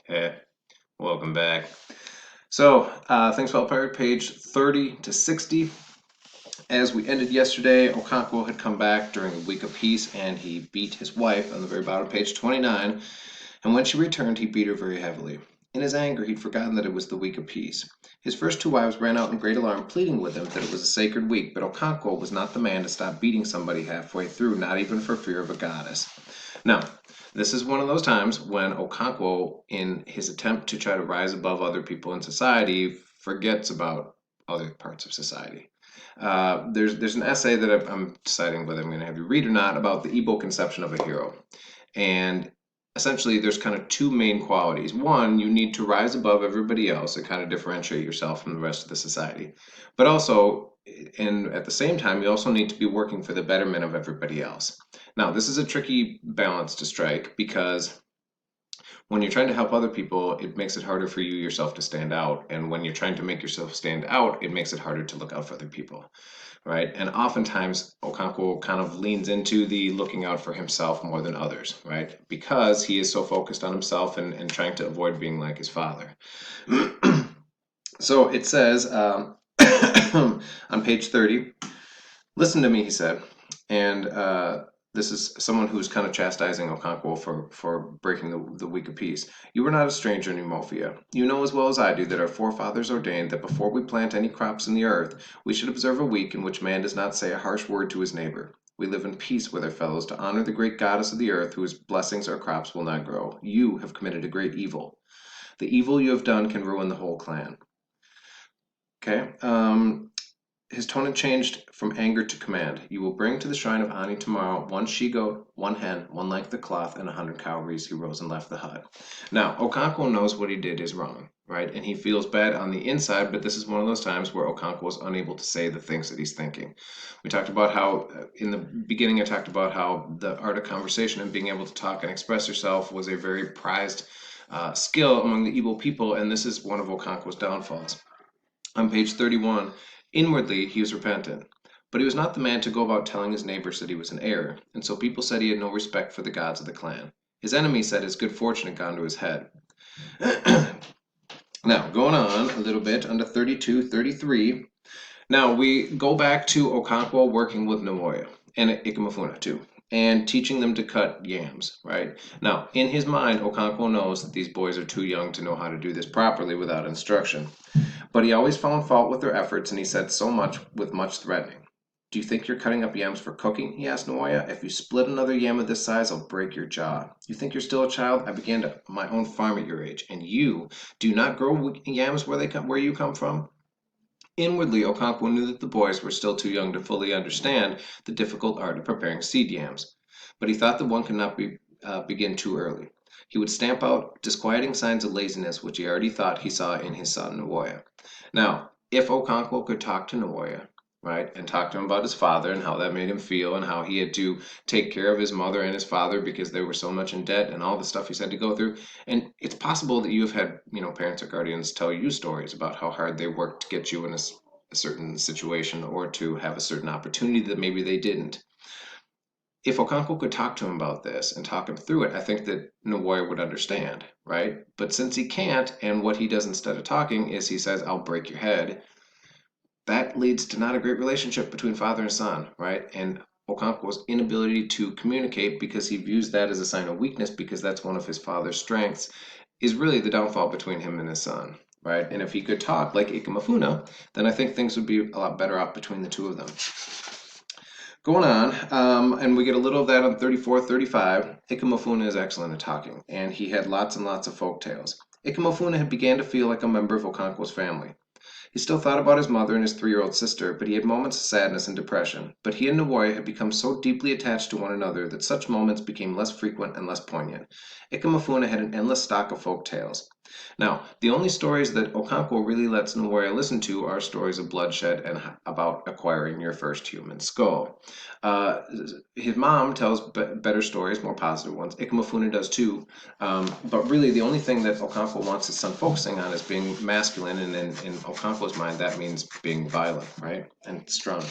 Hey, welcome back. So, things fell apart, page 30 to 60. As we ended yesterday, Okonkwo had come back during a week of peace and he beat his wife on the very bottom of page 29. And when she returned, he beat her very heavily. In his anger, he'd forgotten that it was the week of peace. His first two wives ran out in great alarm, pleading with him that it was a sacred week, but Okonkwo was not the man to stop beating somebody halfway through, not even for fear of a goddess. Now, this is one of those times when Okonkwo, in his attempt to try to rise above other people in society, forgets about other parts of society. There's an essay that I'm deciding whether I'm going to have you read or not about the Igbo conception of a hero. And essentially, there's kind of two main qualities. One, you need to rise above everybody else and kind of differentiate yourself from the rest of the society. But also, and at the same time, you also need to be working for the betterment of everybody else. Now, this is a tricky balance to strike because when you're trying to help other people, it makes it harder for you yourself to stand out. And when you're trying to make yourself stand out, it makes it harder to look out for other people, right? And oftentimes, Okonkwo kind of leans into the looking out for himself more than others, right? Because he is so focused on himself and trying to avoid being like his father. So it says on page 30, listen to me, he said. And this is someone who's kind of chastising Okonkwo for breaking the week of peace. You are not a stranger in Umofia. You know as well as I do that our forefathers ordained that before we plant any crops in the earth, we should observe a week in which man does not say a harsh word to his neighbor. We live in peace with our fellows to honor the great goddess of the earth, whose blessings our crops will not grow. You have committed a great evil. The evil you have done can ruin the whole clan. Okay. His tone had changed from anger to command. You will bring to the shrine of Ani tomorrow one she-goat, one hen, one length of cloth, and 100 cowries. He rose and left the hut. Now, Okonkwo knows what he did is wrong, right? And he feels bad on the inside, but this is one of those times where Okonkwo is unable to say the things that he's thinking. We talked about how, in the beginning, I talked about how the art of conversation and being able to talk and express yourself was a very prized skill among the Igbo people, and this is one of Okonkwo's downfalls. On page 31, inwardly he was repentant, but he was not the man to go about telling his neighbors that he was in error, and so people said he had no respect for the gods of the clan. His enemies said his good fortune had gone to his head. Now, going on a little bit, under 32, 33. Now, we go back to Okonkwo working with Namoya and Ikamafuna too, and teaching them to cut yams, right? Now, in his mind, Okonkwo knows that these boys are too young to know how to do this properly without instruction. But he always found fault with their efforts, and he said so much with much threatening. Do you think you're cutting up yams for cooking? He asked Noya. If you split another yam of this size, I'll break your jaw. You think you're still a child? I began my own farm at your age, and you do not grow yams where you come from? Inwardly, Okonkwo knew that the boys were still too young to fully understand the difficult art of preparing seed yams, but he thought that one could not begin too early. He would stamp out disquieting signs of laziness which he already thought he saw in his son Nawoya. Now, if Okonkwo could talk to Nawoya, right, and talk to him about his father and how that made him feel and how he had to take care of his mother and his father because they were so much in debt and all the stuff he's had to go through, and it's possible that you have had, parents or guardians tell you stories about how hard they worked to get you in a certain situation or to have a certain opportunity that maybe they didn't. If Okonkwo could talk to him about this and talk him through it, I think that Nawoya would understand, right? But since he can't, and what he does instead of talking is he says, I'll break your head, that leads to not a great relationship between father and son, right? And Okonkwo's inability to communicate because he views that as a sign of weakness because that's one of his father's strengths is really the downfall between him and his son, right? And if he could talk like Ikamafuna, then I think things would be a lot better off between the two of them. Going on, and we get a little of that on 34, 35. Ikamafuna is excellent at talking, and he had lots and lots of folk tales. Ikamafuna had began to feel like a member of Okonkwo's family. He still thought about his mother and his 3-year-old sister, but he had moments of sadness and depression. But he and Nawoya had become so deeply attached to one another that such moments became less frequent and less poignant. Ikamafuna had an endless stock of folk tales. Now, the only stories that Okonkwo really lets Nawoya listen to are stories of bloodshed and about acquiring your first human skull. Uh, his mom tells better stories, more positive ones. Ikamafuna does too. But really, the only thing that Okonkwo wants his son focusing on is being masculine, and in Okonkwo's mind, that means being violent, right, and strong.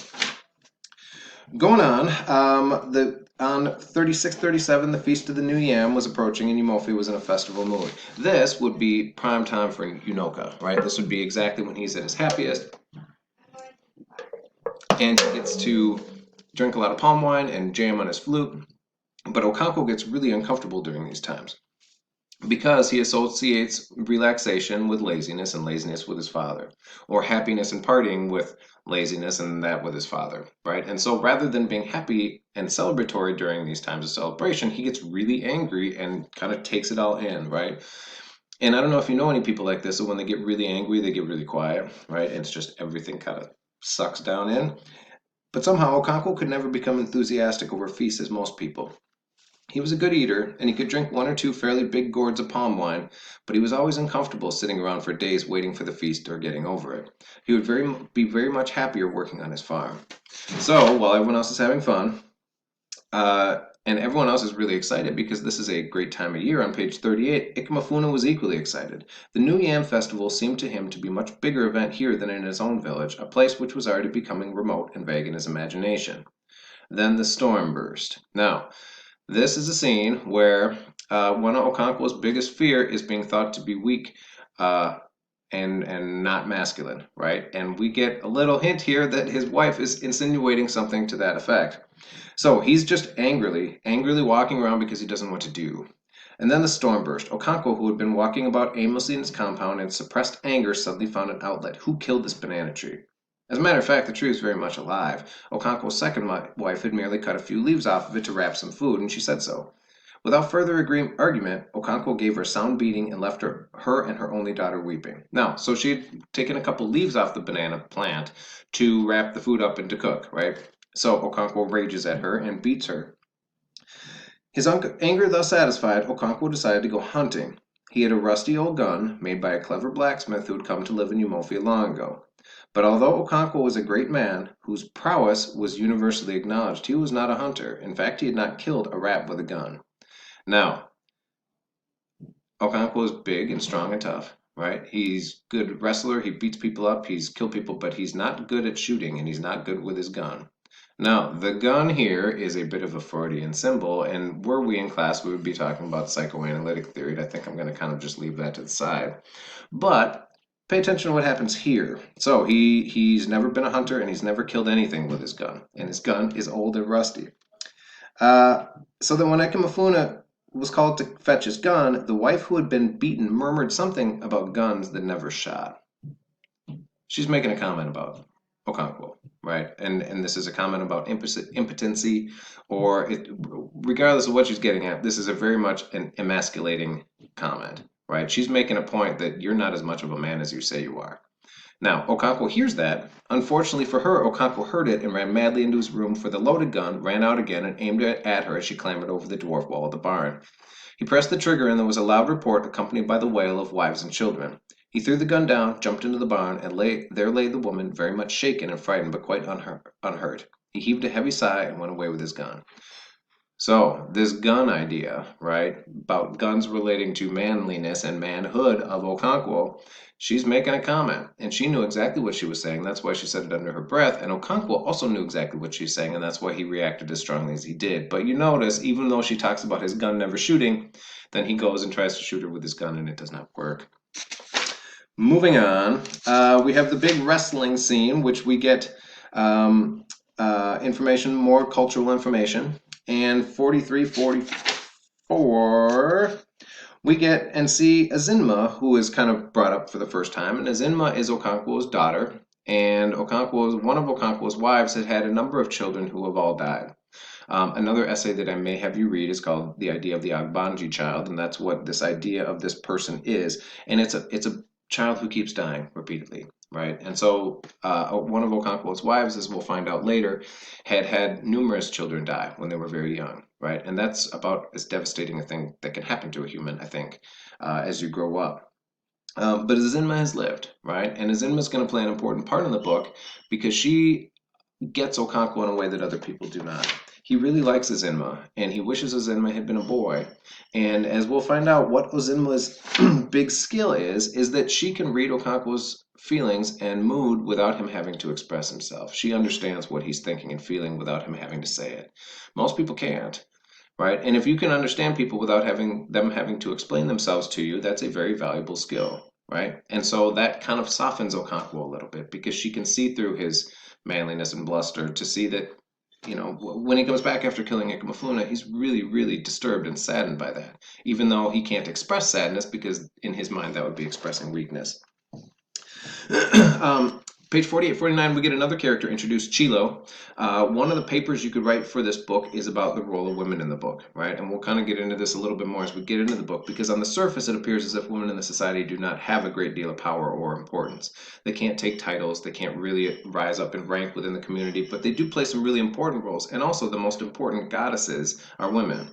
Going on, on 36-37, the Feast of the New Yam was approaching, and Eumofi was in a festival mood. This would be prime time for Unoka, right? This would be exactly when he's at his happiest, and he gets to drink a lot of palm wine and jam on his flute. But Okonkwo gets really uncomfortable during these times because he associates relaxation with laziness and laziness with his father, or happiness and partying with laziness and that with his father, right? And so rather than being happy and celebratory during these times of celebration, he gets really angry and kind of takes it all in, right? And I don't know if you know any people like this, so when they get really angry, they get really quiet, right? And it's just everything kind of sucks down in. But somehow Okonkwo could never become enthusiastic over feasts as most people. He was a good eater, and he could drink one or two fairly big gourds of palm wine, but he was always uncomfortable sitting around for days waiting for the feast or getting over it. He would be very much happier working on his farm. So, while everyone else is having fun, and everyone else is really excited because this is a great time of year on page 38, Ikamafuna was equally excited. The New Yam Festival seemed to him to be a much bigger event here than in his own village, a place which was already becoming remote and vague in his imagination. Then the storm burst. Now, this is a scene where one of Okonkwo's biggest fear is being thought to be weak uh, and not masculine, right? And we get a little hint here that his wife is insinuating something to that effect. So he's just angrily walking around because he doesn't know what to do. And then the storm burst. Okonkwo, who had been walking about aimlessly in his compound in suppressed anger, suddenly found an outlet. Who killed this banana tree? As a matter of fact, the tree was very much alive. Okonkwo's second wife had merely cut a few leaves off of it to wrap some food, and she said so. Without further argument, Okonkwo gave her a sound beating and left her and her only daughter weeping. Now, so she had taken a couple leaves off the banana plant to wrap the food up and to cook, right? So Okonkwo rages at her and beats her. His anger thus satisfied, Okonkwo decided to go hunting. He had a rusty old gun made by a clever blacksmith who had come to live in Umofia long ago. But although Okonkwo was a great man, whose prowess was universally acknowledged, he was not a hunter. In fact, he had not killed a rat with a gun. Now, Okonkwo is big and strong and tough, right? He's a good wrestler. He beats people up. He's killed people, but he's not good at shooting, and he's not good with his gun. Now, the gun here is a bit of a Freudian symbol, and were we in class, we would be talking about psychoanalytic theory. I think I'm going to kind of just leave that to the side. But pay attention to what happens here. So he's never been a hunter, and he's never killed anything with his gun, and his gun is old and rusty. So then when Ekimafuna was called to fetch his gun, the wife who had been beaten murmured something about guns that never shot. She's making a comment about Okonkwo, right? And this is a comment about impotency, or regardless of what she's getting at, this is a very much an emasculating comment, right? She's making a point that you're not as much of a man as you say you are. Now, Okonkwo hears that. Unfortunately for her, Okonkwo heard it and ran madly into his room for the loaded gun, ran out again, and aimed it at her as she clambered over the dwarf wall of the barn. He pressed the trigger, and there was a loud report accompanied by the wail of wives and children. He threw the gun down, jumped into the barn, and there lay the woman, very much shaken and frightened, but quite unhurt. He heaved a heavy sigh and went away with his gun. So, this gun idea, right, about guns relating to manliness and manhood of Okonkwo, she's making a comment, and she knew exactly what she was saying. That's why she said it under her breath. And Okonkwo also knew exactly what she's saying, and that's why he reacted as strongly as he did. But you notice, even though she talks about his gun never shooting, then he goes and tries to shoot her with his gun, and it does not work. Moving on, we have the big wrestling scene, which we get information, more cultural information. And 43-44, we get and see Azinma, who is kind of brought up for the first time. And Azinma is Okonkwo's daughter. And one of Okonkwo's wives had had a number of children who have all died. Another essay that I may have you read is called The Idea of the Agbanji Child, and that's what this idea of this person is. And it's a child who keeps dying repeatedly, right? And so one of Okonkwo's wives, as we'll find out later, had numerous children die when they were very young, right? And that's about as devastating a thing that can happen to a human, I think, as you grow up. But Azinma has lived, right? And Azinma is going to play an important part in the book because she gets Okonkwo in a way that other people do not. He really likes Azinma, and he wishes Azinma had been a boy. And as we'll find out, what Azinma's big skill is that she can read Okonkwo's feelings and mood without him having to express himself. She understands what he's thinking and feeling without him having to say it. Most people can't, right? And if you can understand people without having them having to explain themselves to you, that's a very valuable skill, right? And so that kind of softens Okonkwo a little bit because she can see through his manliness and bluster to see that, when he comes back after killing Ikamafuna, he's really, really disturbed and saddened by that, even though he can't express sadness because in his mind that would be expressing weakness. Page 48, 49, we get another character introduced, Chilo. One of the papers you could write for this book is about the role of women in the book, right? And we'll kind of get into this a little bit more as we get into the book, because on the surface it appears as if women in the society do not have a great deal of power or importance. They can't take titles, they can't really rise up in rank within the community, but they do play some really important roles. And also the most important goddesses are women.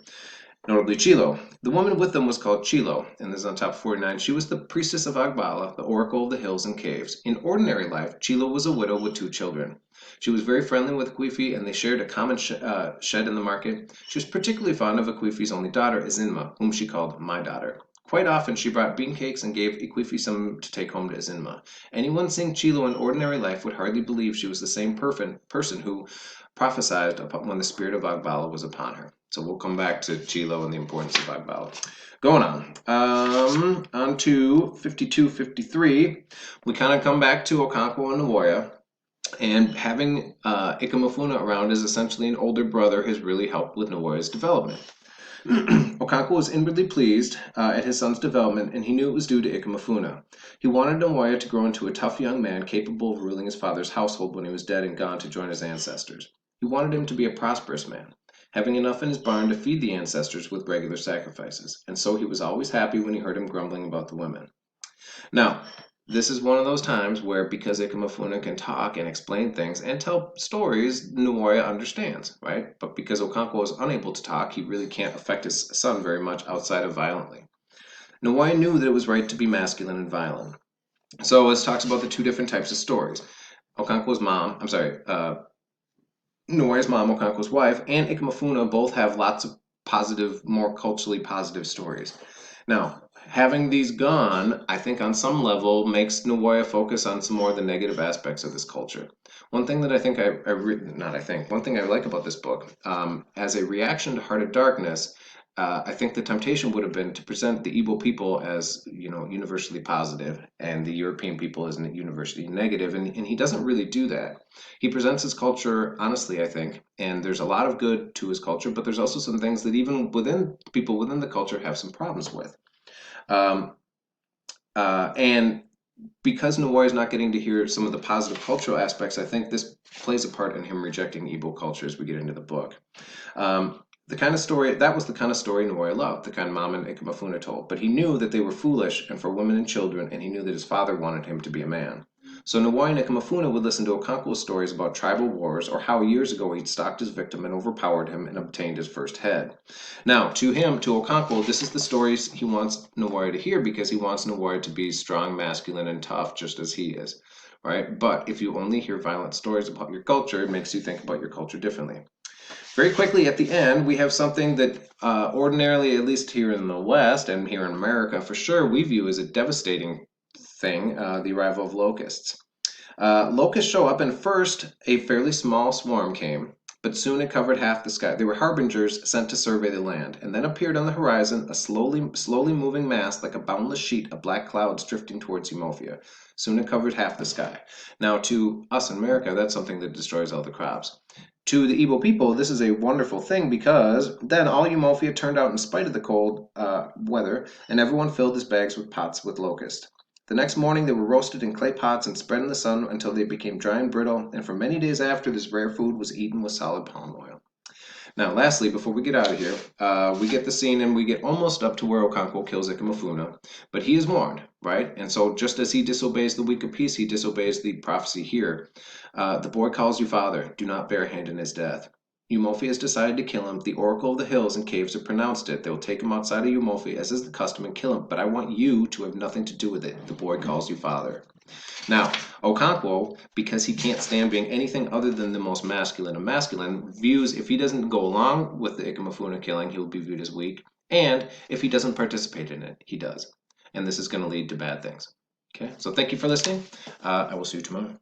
Notably Chilo. The woman with them was called Chilo, and this is on top 49. She was the priestess of Agbala, the oracle of the hills and caves. In ordinary life, Chilo was a widow with 2 children. She was very friendly with Akwifi, and they shared a common shed in the market. She was particularly fond of Akwifi's only daughter, Izinma, whom she called my daughter. Quite often she brought bean cakes and gave Akwifi some to take home to Izinma. Anyone seeing Chilo in ordinary life would hardly believe she was the same person who prophesied when the spirit of Agbala was upon her. So we'll come back to Chilo and the importance of Agbala. Going on to 52, 53, we kind of come back to Okonkwo and Nwoya. And having Ikamafuna around as essentially an older brother has really helped with Nwoya's development. Okonkwo was inwardly pleased at his son's development, and he knew it was due to Ikamafuna. He wanted Nwoya to grow into a tough young man capable of ruling his father's household when he was dead and gone to join his ancestors. He wanted him to be a prosperous man, having enough in his barn to feed the ancestors with regular sacrifices, and so he was always happy when he heard him grumbling about the women. Now, this is one of those times where, because Ikamafuna can talk and explain things and tell stories, Nwoya understands, right? But because Okonkwo is unable to talk, he really can't affect his son very much outside of violently. Nwoya knew that it was right to be masculine and violent. So this talks about the 2 different types of stories. Nwoya's mom, Okonkwo's wife, and Ikamafuna both have lots of positive, more culturally positive stories. Now, having these gone, I think on some level makes Nwoya focus on some more of the negative aspects of this culture. One thing that one thing I like about this book, as a reaction to Heart of Darkness, I think the temptation would have been to present the Igbo people as, universally positive and the European people as universally negative, and he doesn't really do that. He presents his culture honestly, I think, and there's a lot of good to his culture, but there's also some things that even people within the culture have some problems with. And because Nwoya is not getting to hear some of the positive cultural aspects, I think this plays a part in him rejecting Igbo culture as we get into the book. That was the kind of story Nwoya loved, the kind Mom and Ikamafuna told. But he knew that they were foolish and for women and children, and he knew that his father wanted him to be a man. So Nwoya and Ikamafuna would listen to Okonkwo's stories about tribal wars or how years ago he'd stalked his victim and overpowered him and obtained his first head. Now, to Okonkwo, this is the stories he wants Nwoya to hear because he wants Nwoya to be strong, masculine, and tough just as he is, right? But if you only hear violent stories about your culture, it makes you think about your culture differently. Very quickly at the end, we have something that ordinarily, at least here in the West and here in America for sure, we view as a devastating thing, the arrival of locusts. Locusts show up, and first a fairly small swarm came, but soon it covered half the sky. They were harbingers sent to survey the land, and then appeared on the horizon a slowly moving mass like a boundless sheet of black clouds drifting towards Eumofia. Soon it covered half the sky. Now, to us in America, that's something that destroys all the crops. To the Igbo people, this is a wonderful thing because then all Eumofia turned out in spite of the cold weather, and everyone filled his bags with pots with locust. The next morning they were roasted in clay pots and spread in the sun until they became dry and brittle, and for many days after this rare food was eaten with solid palm oil. Now, lastly, before we get out of here, we get the scene and we get almost up to where Okonkwo kills Ikamafuna, but he is warned, right? And so just as he disobeys the week of peace, he disobeys the prophecy here. The boy calls you father. Do not bear hand in his death. Eumofia has decided to kill him. The oracle of the hills and caves have pronounced it. They will take him outside of Eumofia, as is the custom, and kill him. But I want you to have nothing to do with it. The boy calls you father. Now, Okonkwo, because he can't stand being anything other than the most masculine of masculine, views if he doesn't go along with the Ikamafuna killing, he will be viewed as weak. And if he doesn't participate in it, he does. And this is going to lead to bad things. Okay, so thank you for listening. I will see you tomorrow.